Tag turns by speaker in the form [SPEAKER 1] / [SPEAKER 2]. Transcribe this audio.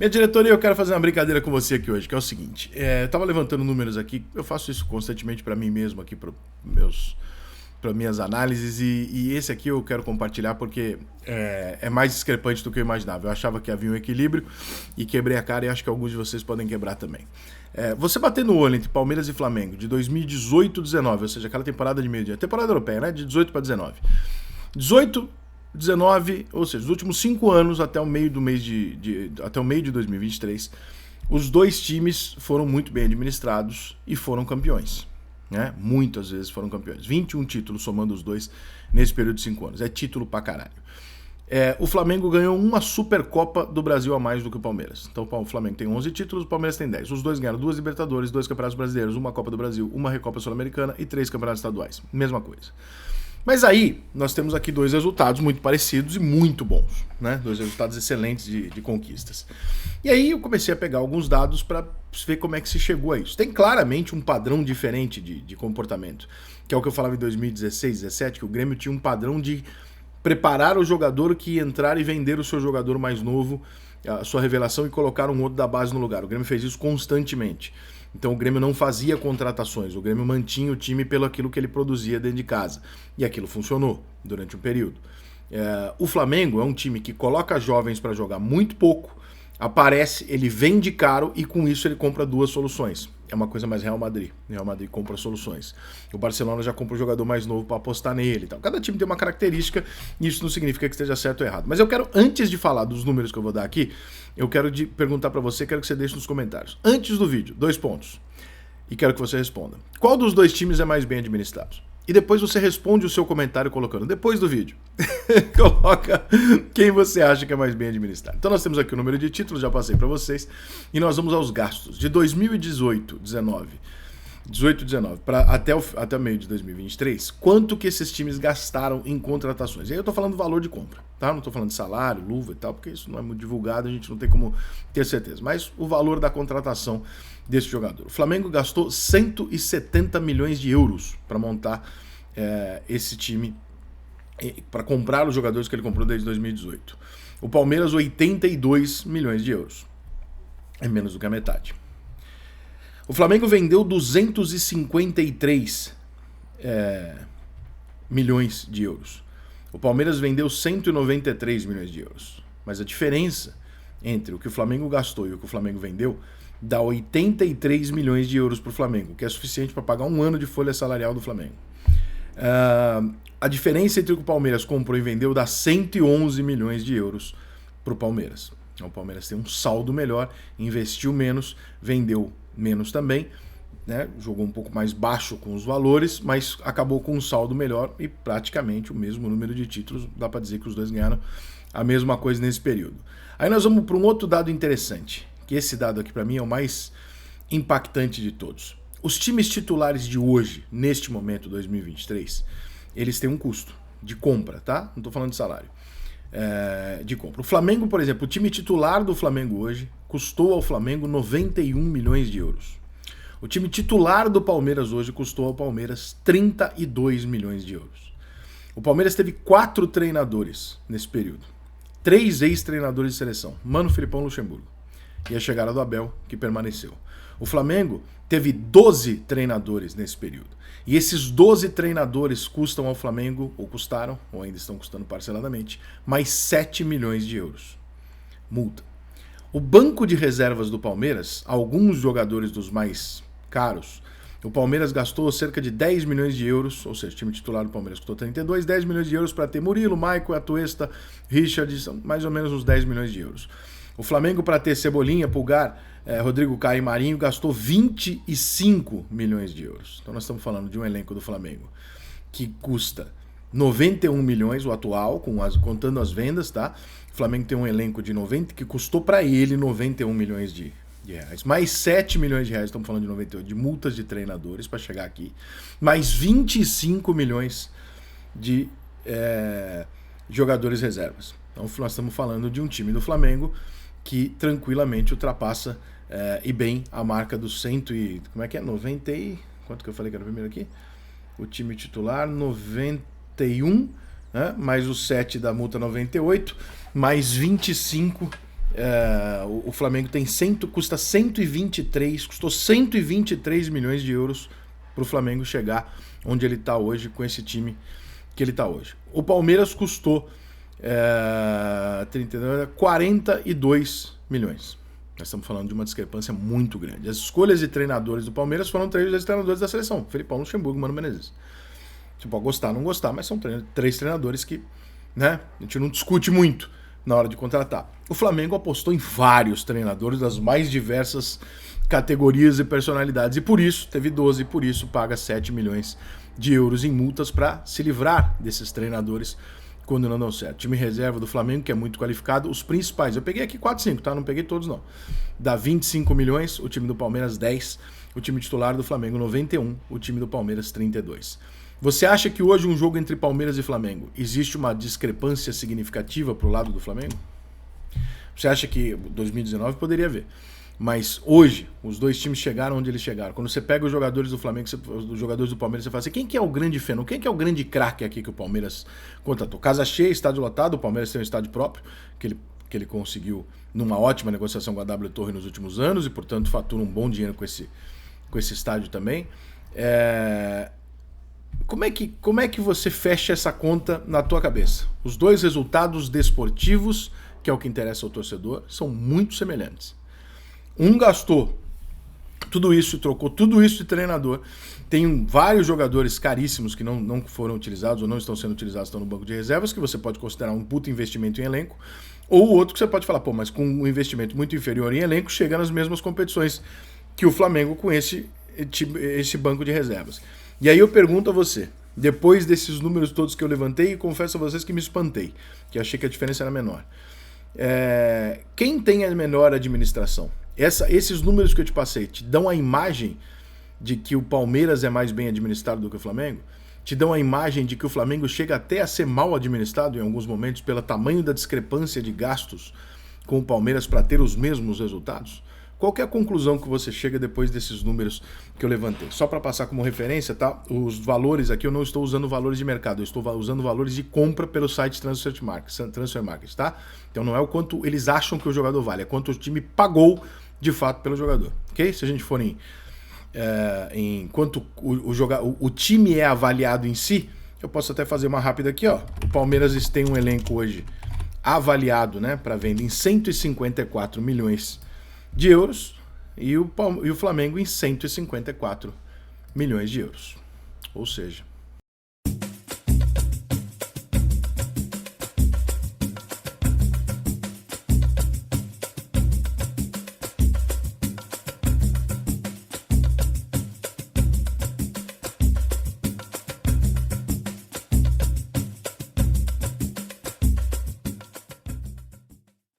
[SPEAKER 1] Minha diretoria, eu quero fazer uma brincadeira com você aqui hoje, que é o seguinte. Eu tava levantando números aqui, eu faço isso constantemente para mim mesmo aqui, para minhas análises, e esse aqui eu quero compartilhar porque é mais discrepante do que eu imaginava. Eu achava que havia um equilíbrio e quebrei a cara, e acho que alguns de vocês podem quebrar também. Você bater no olho entre Palmeiras e Flamengo de 2018-19, ou seja, aquela temporada de meio-dia, temporada europeia, né? De 18 para 19. 18, 19, ou seja, os últimos 5 anos até o meio até o meio de 2023, os dois times foram muito bem administrados e foram campeões. Né? Muitas vezes foram campeões. 21 títulos somando os dois nesse período de 5 anos. É título pra caralho. O Flamengo ganhou uma Supercopa do Brasil a mais do que o Palmeiras. Então o Flamengo tem 11 títulos, o Palmeiras tem 10. Os dois ganharam 2 Libertadores, 2 Campeonatos Brasileiros, uma Copa do Brasil, uma Recopa Sul-Americana e 3 Campeonatos Estaduais. Mesma coisa. Mas aí, nós temos aqui 2 resultados muito parecidos e muito bons, né? 2 resultados excelentes de conquistas. E aí eu comecei a pegar alguns dados para ver como é que se chegou a isso. Tem claramente um padrão diferente de comportamento, que é o que eu falava em 2016, 2017, que o Grêmio tinha um padrão de preparar o jogador que ia entrar e vender o seu jogador mais novo, a sua revelação, e colocar um outro da base no lugar. O Grêmio fez isso constantemente. Então o Grêmio não fazia contratações, o Grêmio mantinha o time pelo aquilo que ele produzia dentro de casa. E aquilo funcionou durante um período. O Flamengo é um time que coloca jovens para jogar muito pouco, aparece, ele vende caro e com isso ele compra 2 soluções. É uma coisa mais Real Madrid. Real Madrid compra soluções. O Barcelona já compra um jogador mais novo para apostar nele e tal. Cada time tem uma característica e isso não significa que esteja certo ou errado. Mas eu quero, antes de falar dos números que eu vou dar aqui, eu quero perguntar para você, quero que você deixe nos comentários. Antes do vídeo, 2 pontos. E quero que você responda. Qual dos 2 times é mais bem administrado? E depois você responde o seu comentário colocando, depois do vídeo, coloca quem você acha que é mais bem administrado. Então nós temos aqui o número de títulos, já passei para vocês, e nós vamos aos gastos. De 2018, 19 até o meio de 2023, quanto que esses times gastaram em contratações? E aí eu tô falando do valor de compra, tá? Não tô falando de salário, luva e tal, porque isso não é muito divulgado, a gente não tem como ter certeza. Mas o valor da contratação desse jogador. O Flamengo gastou 170 milhões de euros para montar esse time, para comprar os jogadores que ele comprou desde 2018. O Palmeiras, 82 milhões de euros. É menos do que a metade. O Flamengo vendeu 253 milhões de euros. O Palmeiras vendeu 193 milhões de euros. Mas a diferença entre o que o Flamengo gastou e o que o Flamengo vendeu dá 83 milhões de euros para o Flamengo, que é suficiente para pagar um ano de folha salarial do Flamengo. A diferença entre o que o Palmeiras comprou e vendeu dá 111 milhões de euros para o Palmeiras. Então, o Palmeiras tem um saldo melhor, investiu menos, vendeu menos também, né? Jogou um pouco mais baixo com os valores, mas acabou com um saldo melhor e praticamente o mesmo número de títulos. Dá para dizer que os dois ganharam a mesma coisa nesse período. Aí nós vamos para um outro dado interessante, que esse dado aqui para mim é o mais impactante de todos. Os times titulares de hoje, neste momento, 2023, eles têm um custo de compra, tá? Não estou falando de salário. De compra. O Flamengo, por exemplo, o time titular do Flamengo hoje custou ao Flamengo 91 milhões de euros. O time titular do Palmeiras hoje custou ao Palmeiras 32 milhões de euros. O Palmeiras teve 4 treinadores nesse período. 3 ex-treinadores de seleção. Mano, Filipão, Luxemburgo. E a chegada do Abel, que permaneceu. O Flamengo teve 12 treinadores nesse período. E esses 12 treinadores custam ao Flamengo, ou custaram, ou ainda estão custando parceladamente, mais 7 milhões de euros. Multa. O banco de reservas do Palmeiras, alguns jogadores dos mais caros, o Palmeiras gastou cerca de 10 milhões de euros, ou seja, o time titular do Palmeiras custou 32, 10 milhões de euros para ter Murilo, Maicon, Atuesta, Richard, mais ou menos uns 10 milhões de euros. O Flamengo, para ter Cebolinha, Pulgar, Rodrigo Caio e Marinho, gastou 25 milhões de euros. Então nós estamos falando de um elenco do Flamengo que custa 91 milhões, o atual, contando as vendas, tá? O Flamengo tem um elenco de 90 que custou para ele 91 milhões de reais. Mais 7 milhões de reais, estamos falando de 98, de multas de treinadores para chegar aqui. Mais 25 milhões de jogadores reservas. Então nós estamos falando de um time do Flamengo que tranquilamente ultrapassa e bem a marca dos 90 e... Quanto que eu falei que era o primeiro aqui? O time titular, 91, né? Mais os 7 da multa, 98, mais 25 O Flamengo custou 123 milhões de euros para o Flamengo chegar onde ele está hoje, com esse time que ele está hoje. O Palmeiras custou 42 milhões. Nós estamos falando de uma discrepância muito grande. As escolhas de treinadores do Palmeiras foram 3 treinadores da seleção: Felipão, Luxemburgo, Mano Menezes. Você pode gostar ou não gostar, mas são 3 treinadores que, né, a gente não discute muito na hora de contratar. O Flamengo apostou em vários treinadores das mais diversas categorias e personalidades, e por isso teve 12, e por isso paga 7 milhões de euros em multas para se livrar desses treinadores quando não dão certo. Time reserva do Flamengo, que é muito qualificado, os principais, eu peguei aqui 4, 5, tá? Não peguei todos não. Dá 25 milhões, o time do Palmeiras 10, o time titular do Flamengo 91, o time do Palmeiras 32. Você acha que hoje um jogo entre Palmeiras e Flamengo existe uma discrepância significativa pro lado do Flamengo? Você acha que 2019 poderia haver? Mas hoje, os dois times chegaram onde eles chegaram. Quando você pega os jogadores do Flamengo, os jogadores do Palmeiras, você fala assim: quem que é o grande fenômeno? Quem que é o grande craque aqui que o Palmeiras contratou? Casa cheia, estádio lotado, o Palmeiras tem um estádio próprio, que ele conseguiu numa ótima negociação com a W Torre nos últimos anos, e portanto fatura um bom dinheiro com esse estádio também. Como é que você fecha essa conta na tua cabeça? Os dois resultados desportivos, que é o que interessa ao torcedor, são muito semelhantes. Um gastou tudo isso, trocou tudo isso de treinador. Tem vários jogadores caríssimos que não foram utilizados ou não estão sendo utilizados, estão no banco de reservas, que você pode considerar um puto investimento em elenco. Ou o outro que você pode falar, pô, mas com um investimento muito inferior em elenco, chega nas mesmas competições que o Flamengo com esse banco de reservas. E aí eu pergunto a você, depois desses números todos que eu levantei, e confesso a vocês que me espantei, que achei que a diferença era menor. Quem tem a melhor administração? Esses números que eu te passei te dão a imagem de que o Palmeiras é mais bem administrado do que o Flamengo? Te dão a imagem de que o Flamengo chega até a ser mal administrado em alguns momentos pelo tamanho da discrepância de gastos com o Palmeiras para ter os mesmos resultados? Qual que é a conclusão que você chega depois desses números que eu levantei? Só para passar como referência, tá? Os valores aqui, eu não estou usando valores de mercado, eu estou usando valores de compra pelo site Transfer Market, tá? Então não é o quanto eles acham que o jogador vale, é quanto o time pagou de fato pelo jogador, ok? Se a gente for em quanto o time é avaliado em si, eu posso até fazer uma rápida aqui, ó. O Palmeiras tem um elenco hoje avaliado, né, para venda em 154 milhões de euros e o Flamengo em 154 milhões de euros. Ou seja,